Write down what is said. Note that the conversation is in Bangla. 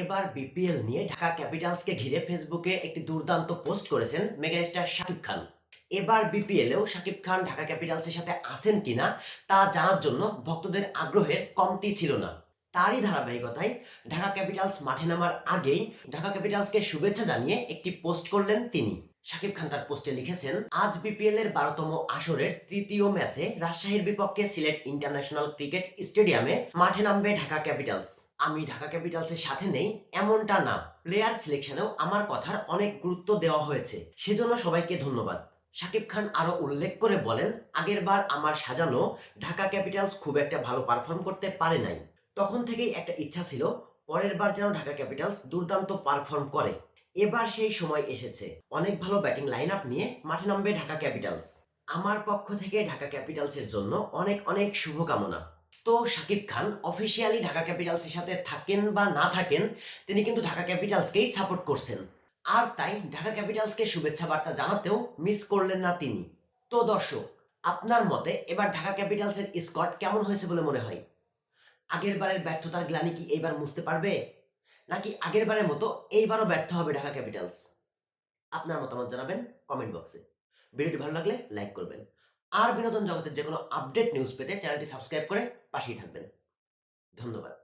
এবার বিপিএল নিয়ে ঢাকা ক্যাপিটালসকে ঘিরে ফেসবুকে একটি দুর্দান্ত পোস্ট করেছেন মেগাস্টার শাকিব খান। এবার বিপিএলেও শাকিব খান ঢাকা ক্যাপিটালসের সাথে আছেন কিনা তা জানার জন্য ভক্তদের আগ্রহের কমতি ছিল না। তারই ধারাবাহিকতায় ঢাকা ক্যাপিটালস মাঠে নামার আগেই ঢাকা ক্যাপিটালসকে শুভেচ্ছা জানিয়ে একটি পোস্ট করলেন তিনি। শাকিব খান তার পোস্টে লিখেছেন, আজ বিপিএল এর 12তম আসরের তৃতীয় ম্যাচে রাজশাহীর বিপক্ষে সিলেট ইন্টারন্যাশনাল ক্রিকেট স্টেডিয়ামে মাঠে নামবে ঢাকা ক্যাপিটালস। আমি ঢাকা ক্যাপিটালসের সাথে নেই এমনটা না, প্লেয়ার সিলেকশনেও আমার কথার অনেক গুরুত্ব দেওয়া হয়েছে, সেজন্য সবাইকে ধন্যবাদ। শাকিব খান আরো উল্লেখ করে বলেন, আগেরবার আমার সাজানো ঢাকা ক্যাপিটালস খুব একটা ভালো পারফর্ম করতে পারে নাই। তখন থেকেই একটা ইচ্ছা ছিল পরের বার যেন ঢাকা ক্যাপিটালস দুর্দান্ত পারফর্ম করে। এবার সেই সময় এসেছে, অনেক ভালো ব্যাটিং লাইন আপ নিয়ে মাঠে নামবে ঢাকা ক্যাপিটালস। আমার পক্ষ থেকে ঢাকা ক্যাপিটালসের জন্য অনেক অনেক শুভকামনা। তো শাকিব খান অফিসিয়ালি ঢাকা ক্যাপিটালসের সাথে থাকেন বা না থাকেন, তিনি কিন্তু ঢাকা ক্যাপিটালসকেই সাপোর্ট করছেন। আর তাই ঢাকা ক্যাপিটালসকে শুভেচ্ছা বার্তা জানাতেও মিস করলেন না তিনি। তো দর্শক, আপনার মতে এবার ঢাকা ক্যাপিটালসের স্কোয়াড কেমন হয়েছে বলে মনে হয়? আগের বারের ব্যর্থতার গ্লানি কি এইবার মুছতে পারবে, নাকি আগের বারের মতো এইবারও ব্যর্থ হবে ঢাকা ক্যাপিটালস? আপনার মতামত জানাবেন কমেন্ট বক্সে। ভিডিওটি ভালো লাগলে লাইক করবেন। আর বিনোদন জগতের যে কোনো আপডেট নিউজ পেতে চ্যানেলটি সাবস্ক্রাইব করে পাশেই থাকবেন। ধন্যবাদ।